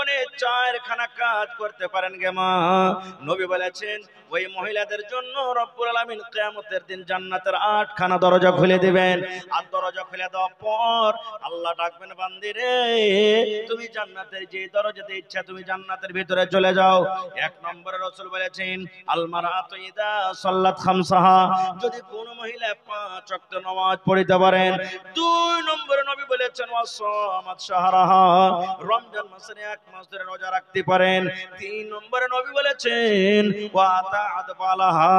জীবনে 4 খানা কাজ করতে পারেন গে মা। নবী বলেছেন ওই মহিলাদের জন্য রব্বুল আলামিন কিয়ামতের দিন জান্নাতের 8 খানা দরজা খুলে দিবেন। আর দরজা খুলে দেওয়ার পর আল্লাহ ডাকবেন, বান্দি রে তুমি জান্নাতের যে দরজাতে ইচ্ছা তুমি জান্নাতের ভিতরে চলে যাও। 1 নম্বরে রাসূল বলেছেন আল মারআতু ইদা সাল্লাত খামসাহা, যদি কোন মহিলা 5 ওয়াক্ত নামাজ পড়তে পারেন। 2 নম্বরে নবী বলেছেন ওয়াসামাত শাহরাহা, রমজান মাসের 1 মাস ধরে রোজা রাখতে পারেন। 3 নম্বরে নবী বলেছেন ওয়া আতাআত বালাহা,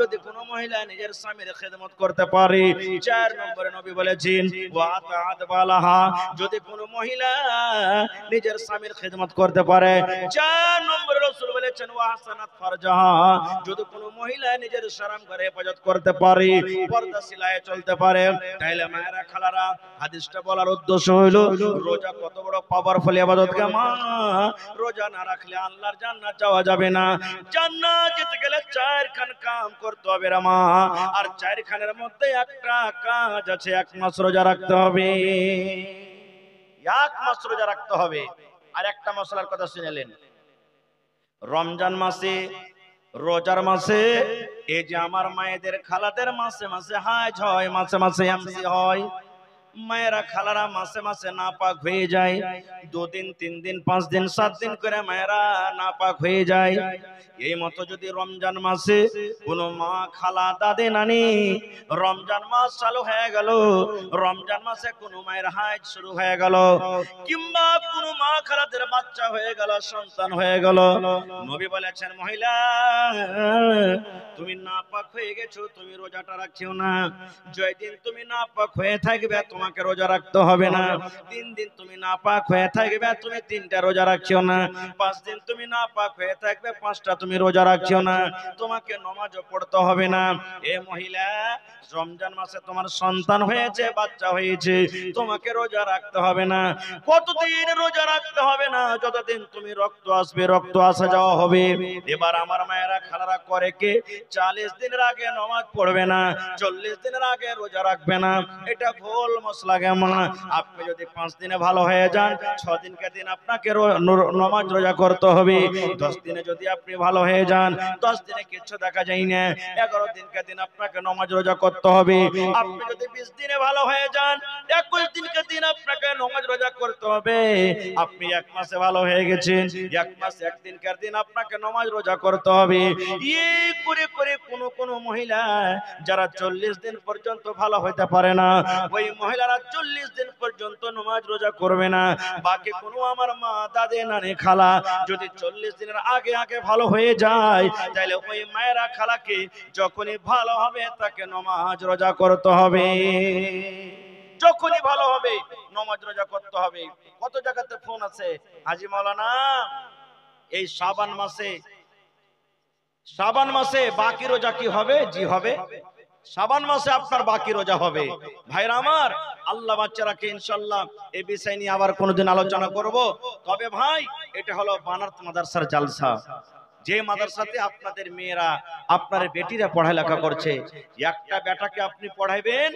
যদি কোন মহিলা নিজের স্বামীর খেদমত করতে পারে। 4 নম্বরে নবী বলেছেন ওয়া আতাআত বালাহা, যদি কোন মহিলা নিজের স্বামীর খেদমত করতে পারে। 4 নম্বরে রাসূল বলেছেন ওয়া হাসানাত ফারজাহা, যদি কোন মহিলা নিজের শরম ঘরে হেফাজত করতে পারে, পর্দা সিলায়ে চলতে পারে। তাইলে মায়েরা খালারা, হাদিসটা বলার উদ্দেশ্য হলো রোজা কত বড় পাওয়ারফুল ইবাদত কে মা। রোজা না রাখলে আল্লাহর জান্নাত যাওয়া যাবে না। জান্নাত যেতে গেলে 4 খান কাম করতে হবে রে মা। আর 4 খানের মধ্যে একটা কাজ আছে, 1 মাস রোজা রাখতে হবে। 1 মাস রোজা রাখতে হবে। আর একটা মশলার কথা শুনেলেন, রমজান মাসে রোজার মাসে এই যে আমার মায়েদের খালাদের মাসে মাসে হাজ হয়, মাসে মাসে এমসি হয়। মায়েরা খালারা মাসে মাসে নাপাক হয়ে যায়। 2 দিন 3 দিন 5 দিন 7 দিন করে মায়েরা নাপাক হয়ে যায়। এই মতো যদি রমজান মাসে কোন মা খালা দাদি নানি রমজান মাস চালু হয়ে গেল, রমজান মাসে কোন মায়ের হাজ শুরু হয়ে গেল, কিংবা কোন মা খালাদের বাচ্চা হয়ে গেল, সন্তান হয়ে গেল, নবী বলেছেন মহিলা তুমি নাপাক হয়ে গেছো, তুমি রোজাটা রাখছো না। যেদিন তুমি নাপাক হয়ে থাকবে তোমাকে রোজা রাখতে হবে না। 3 দিন তুমি নাপাক হয়ে থাকবে তুমি 3টা রোজা রাখছো না। 5 দিন তুমি নাপাক হয়ে থাকবে 5টা তুমি রোজা রাখছো না। তোমাকে নামাজও পড়তে হবে না। এ মহিলা রমজান মাসে তোমার সন্তান হয়েছে, বাচ্চা হয়েছে, তোমাকে রোজা রাখতে হবে না। কতদিন রোজা রাখতে হবে না? যতদিন তুমি রক্ত আসবে, রক্ত আসা যাওয়া হবে। এবার আমার মায়েরা খালারা করে কে 40 দিনের আগে নামাজ পড়বে না, 40 দিনের আগে রোজা রাখবে না। এটা ভুল মশলা গে মা। আপনি যদি 5 দিনে ভালো হয়ে যান, 6 দিনকে দিন আপনাকে নামাজ রোজা করতে হবে। 10 দিনে যদি আপনি ভালো হয়ে যান, 10 দিনে কিছু দেখা যায় না, 11 দিনকে দিন আপনাকে নামাজ রোজা করতে হবে। আপনি যদি 20 দিনে ভালো হয়ে যান, 21 দিনকে দিন আপনাকে নামাজ রোজা করতে হবে। আপনি 1 মাসে ভালো হয়ে গেছেন, 1 মাস 1 দিনকার দিন আপনাকে নামাজ রোজা করতে হবে। এই করে করে কোন মহিলা যারা 40 দিন পর্যন্ত ভালো হতে পারে না, ওই মহিলারা 40 দিন পর্যন্ত নামাজ রোজা করবে না। বাকি কোন আমার মা দাদি নানি খালা যদি 40 দিনের আগে আগে ভালো হয়ে যায়, তাহলে ওই মায়েরা খালাকে যখনই ভালো হবে তাকে নামাজ রোজা করতে হবে। যখনই ভালো হবে নামাজ রোজা করতে হবে। কত জায়গাতে ফোন আছে, হাজী মাওলানা এই শাবান মাসে বাকি রোজা কি হবে? জি হবে, শাবান মাসে আপনার বাকি রোজা হবে। ভাইরা আমার, আল্লাহ বাচ্চারাকে ইনশাআল্লাহ এই বিষয় নিয়ে আবার কোনোদিন আলোচনা করব। তবে ভাই, এটা হলো বানারত মাদ্রাসার জালসা। যে মাদ্রাসাতে আপনাদের মেয়েরা, আপনার বেটিরা পড়ালেখা করছে। একটা বেটাকে আপনি পড়াইবেন,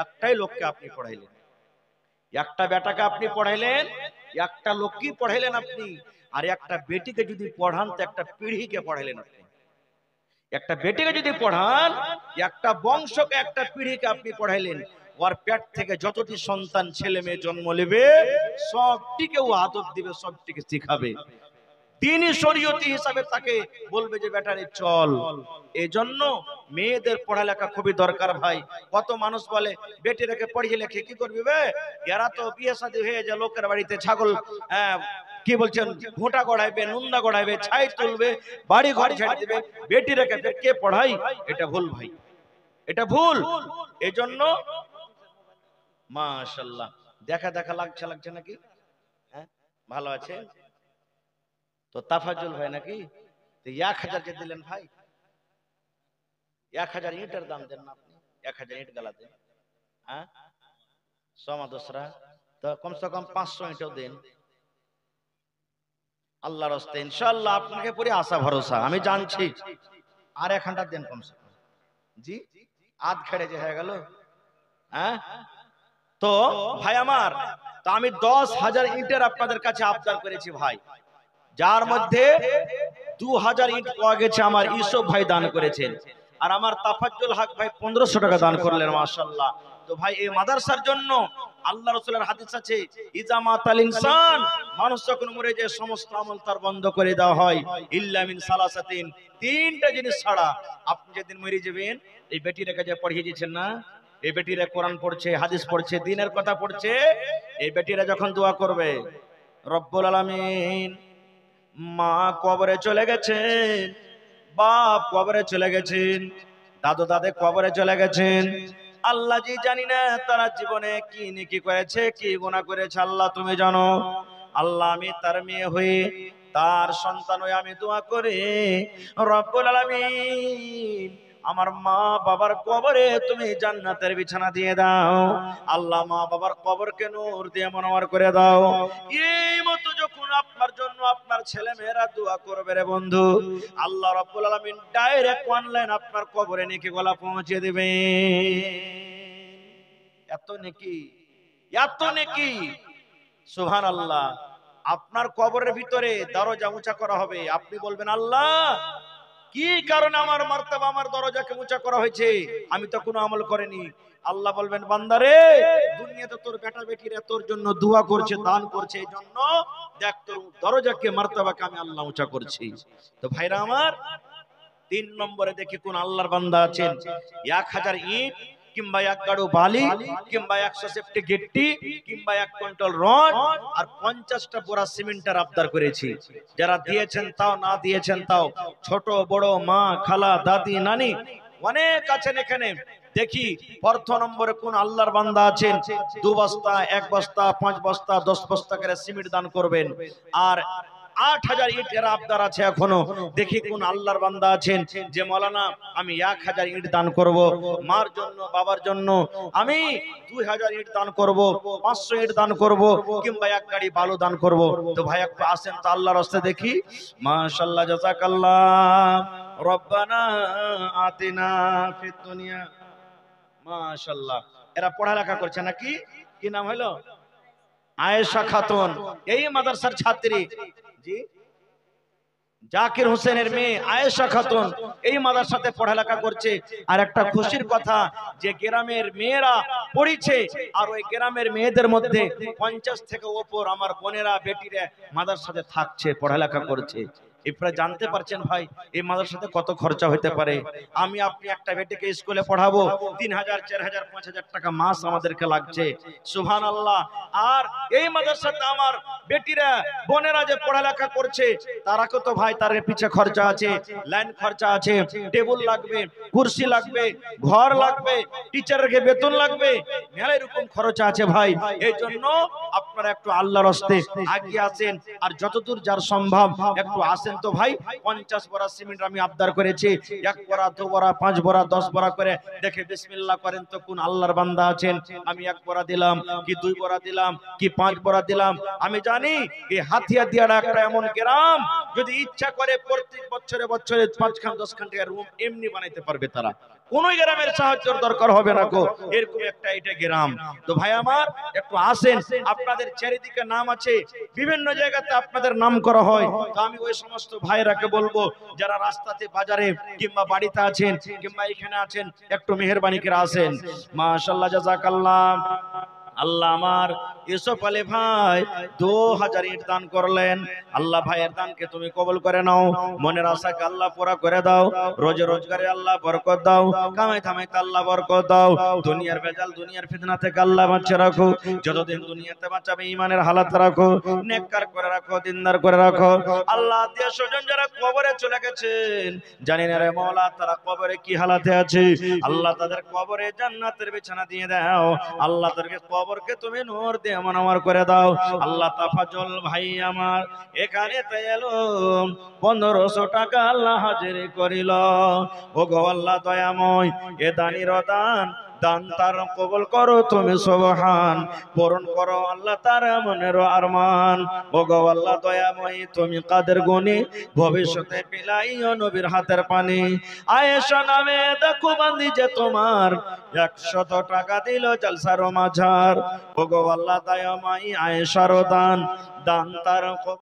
একটাই লোককে আপনি পড়াইলেন। একটা বেটাকে আপনি পড়াইলেন, একটা লোককে পড়াইলেন আপনি। আর একটা বেটিকে যদি পড়ান তো একটা পিঢ়িকে পড়াইলেন আপনি। একটা বেটিকে যদি পড়ান, একটা বংশকে, একটা পিঢ়িকে আপনি পড়াইলেন। ওর পেট থেকে যতটি সন্তান ছেলে মেয়ে জন্ম নেবে সবটিকে ও আদব দিবে, সবটিকে শিখাবে। দ্বীনি শরীয়তি হিসাবে তাকে বলবে যে বেটারে চল। এজন্য মেয়েদের পড়ালেখা খুবই দরকার ভাই। কত মানুষ বলে বেটিটাকে পড়িয়ে লেখে কি করবি বে, এরা তো বিয়ে শাদী হয়ে যায় লোকের বাড়িতে ছাগল কি বলছেন ঘোটা গড়াইবে, নুন্দা গড়াইবে, ছাই তুলবে, বাড়ি ঘর ছেড়ে দিবে, বেটি রেখে ফের কে পড়াই? এটা ভুল ভাই, এটা ভুল। এজন্য মাশাআল্লাহ দেখা দেখা লাগছে নাকি? হ্যাঁ ভালো আছে তো তাফাজুল ভাই নাকি? 1000 যে দিলেন ভাই, 1000 ইটের দাম দেন না আপনি, 1000 ইট গালা দেন। হ্যাঁ সমাদসরা তো কমসে কম 500 ইটও দেন আল্লাহর রাস্তে। ইনশাআল্লাহ আপনাকে পুরো আশা ভরসা, আমি জানছি। আর 1 দেন কমসে কম। জি আধ খেড়ে যে হয়ে গেল। হ্যাঁ তো ভাই আমার, তো আমি 10,000 ইটের আপনাদের কাছে আবদার করেছি ভাই। যার মধ্যে 2000 ইট পাওয়া গেছে আমার ইউসুফ ভাই দান করেছেন, আর আমার তাফাজ্জুল হক ভাই 1500 টাকা দান করলেন, মাশাআল্লাহ। তো ভাই এই মাদ্রাসার জন্য আল্লাহ রাসূলের হাদিস আছে, ইজা মাতাল ইনসান, মানুষ যখন মরে যায় সমস্ত আমল তার বন্ধ করে দেওয়া হয়, ইল্লা মিন সালাসাতিন, তিনটা জিনিস ছাড়া। আপনি যেদিন মরে যাবেন, এই বেটির কাছে পড়িয়ে দিয়েছেন না, এই বেটিরা কোরআন পড়ছে, হাদিস পড়ছে, দ্বীনের কথা পড়ছে, এই বেটিরা যখন দোয়া করবে, রব্বুল আলামিন, মা কবরে চলে গেছেন, বাপ কবরে চলে গেছেন, দাদু দাদে কবরে চলে গেছেন, আল্লাহ জি জানি না তারা জীবনে কি নেকি করেছে, কি গুনাহ করেছে, আল্লাহ তুমি জানো। আল্লাহ আমি তার মেয়ে হয়ে, তার সন্তান হয়ে আমি দোয়া করে, রব্বুল আলামিন আমার মা বাবার কবরে তুমি জান্নাতের বিছানা দিয়ে দাও। আল্লাহ মা বাবার কবরকে নূর দিয়ে মনোয়ার করে দাও। এই মতো যখন আপনার জন্য আপনার ছেলে মেয়েরা দোয়া করবে রে বন্ধু, আল্লাহ রাব্বুল আলামিন ডাইরেক্ট অনলাইন আপনার কবরে নেকি গলা পৌঁছে দেবে। এত নেকি, এত নেকি, সুবহানাল্লাহ। আপনার কবরের ভিতরে দরজা উঁচা করা হবে, আপনি বলবেন আল্লাহ কি কারণে আমার মার্তবা, আমার দরজাকে উঁচা করা হয়েছে, আমি তো কোনো আমল করিনি। আল্লাহ বলবেন বান্দারে, দুনিয়াতে তোর বেটা বেটিরা তোর জন্য দোয়া করছে, দান করছে, এই জন্য দেখ তোর দরজাকে, মার্তবাকে আমি আল্লাহ উঁচা করছি। তো ভাইরা আমার, 3 নম্বরে দেখি কোন আল্লাহর বান্দা আছেন 1000 ইট কিংবা 1 গাড়ু বালি কিংবা 100 সেফটি গিট্টি কিংবা 1 কুইন্টাল রড আর 50টা বোরা সিমেন্টের আবদার করেছি। যারা দিয়েছেন তাও, না দিয়েছেন তাও, ছোট বড়, মা খালা দাদি নানি অনেক আছেন এখানে। দেখি প্রথম নম্বরে কোন আল্লাহর বান্দা আছেন 2 বস্তা, 1 বস্তা, 5 বস্তা, 10 বস্তা করে সিমেন্ট দান করবেন। আর 8000 ইটের আবদার আছে এখনো। দেখি কোন আল্লাহর বান্দা আছেন যে মাওলানা আমি 1000 ইট দান করব, মার জন্য বাবার জন্য আমি 2000 ইট দান করব, 500 ইট দান করব, কিংবা 1 গাড়ি বালু দান করব। তো ভাই একটু আসেন তো আল্লাহর রাস্তে দেখি। মাশাআল্লাহ, জাযাকাল্লাহ, রব্বানা আতিনা ফিদ দুনিয়া। মাশাআল্লাহ, এরা পড়ালেখা করছে নাকি? কি নাম হলো? আয়েশা খাতুন, এই মাদ্রাসার ছাত্রী। জি, জাকির হোসেনের মেয়ে আয়েশা খাতুন এই মাদ্রাসাতে পড়ালেখা করছে। আর একটা খুশির কথা যে গ্রামের মেয়েরা পড়িছে, আর ওই গ্রামের মেয়েদের মধ্যে 50 থেকে উপর আমার বোনেরা বেটিরা মাদ্রাসাতে থাকছে, পড়ালেখা করছে। আপনারা জানতে পারছেন ভাই এই মাদ্রাসাতে কত খরচা হতে পারে। আমি আপনি একটা বেটিকে স্কুলে পড়াবো, 3000, 4000, 5000 টাকা মাস আমাদেরকে লাগছে, সুবহানাল্লাহ। আর এই মাদ্রাসাতে আমার বেটিরা বোনেরা যে পড়ালেখা করছে, তারা কত ভাই, তার পিছে খরচা আছে, লাইন খরচা আছে, টেবিল লাগবে, কুরসি লাগবে, ঘর লাগবে, টিচারকে বেতন লাগবে, মেলা এরকম খরচা আছে ভাই। এই জন্য আপনারা একটু আল্লাহর রাস্তে এগিয়ে আসেন, আর যতদূর যার সম্ভব একটু আসেন তো ভাই। 50 বড়া সিমেন্ট আমি আবদার করেছি, 1 বড়া, 2 বড়া, 5 বড়া, 10 বড়া করে দেখে বিসমিল্লাহ করেন তো কোন আল্লাহর বান্দা আছেন। আমি 1 বড়া দিলাম, কি 2 বড়া দিলাম, কি 5 বড়া দিলাম। আমি জানি এই হাতিয়া দিয়াটা একটা এমন গ্রাম, যদি ইচ্ছা করে প্রত্যেক বছরে বছরে 5 খান 10 খান টাকা রুম এমনি বানাইতে পারবে তারা, কোন গ্রামের সাহায্যের দরকার হবে না গো, এরকম একটা এটা গ্রাম। তো ভাই আমার একটু আসেন, আপনাদের চারিদিকে নাম আছে, বিভিন্ন জায়গাতে আপনাদের নাম করা হয়। তো আমি ওই সমস্ত ভাইরাকে বলবো যারা রাস্তাতে, বাজারে কিংবা বাড়িতে আছেন কিংবা এখানে আছেন, একটু মেহেরবানি করে আসেন। মাশাআল্লাহ, জাযাকাল্লাহ। আল্লাহ আমার ইউসুফ আলী ভাই 2000 ইট দান করলেন। আল্লাহ ভাইয়ের দানকে তুমি কবুল করে নাও, মনের আশাকে আল্লাহ পুরা করে দাও, রোজে রোজগারে আল্লাহ বরকত দাও, কামাই থামাইতে আল্লাহ বরকত দাও, দুনিয়ার বেজাল দুনিয়ার ফিতনা থেকে আল্লাহ বাঁচিয়ে রাখো, যতদিন দুনিয়াতে বাঁচাবে ঈমানের হালাত রাখো, নেককার করে রাখো, দিনদার করে রাখো। আল্লাহ আত্মীয় স্বজন যারা কবরে চলে গেছেন, জানি না রে মওলা তারা কবরে কি হালাতে আছে, আল্লাহ তাদের কবরে জান্নাতের বিছানা দিয়ে দাও। আল্লাহ তাদেরকে কবরকে তুমি নূর দিয়ে মনোয়ার করে দাও। আল্লাহ তাফাজ্জল ভাই আমার এখানে এলো 1500 টাকা আল্লাহ হাজির করিল। ও গো আল্লাহ দয়াময়, এ দানির দান দান তার কবুল করো তুমি সুবহান, পূরণ করো আল্লাহ তার মনের আরমান। ও গো আল্লাহ দয়াময়, তুমি কাদের গুণী, ভবিষ্যতে পিলাইও নবীর হাতের পানি। আয়েশা নামে দেখো বান্দি যে তোমার 100 টাকা দিল জলসার মাঝার। ও গো আল্লাহ দয়াময়, আয়েশার দান দান তার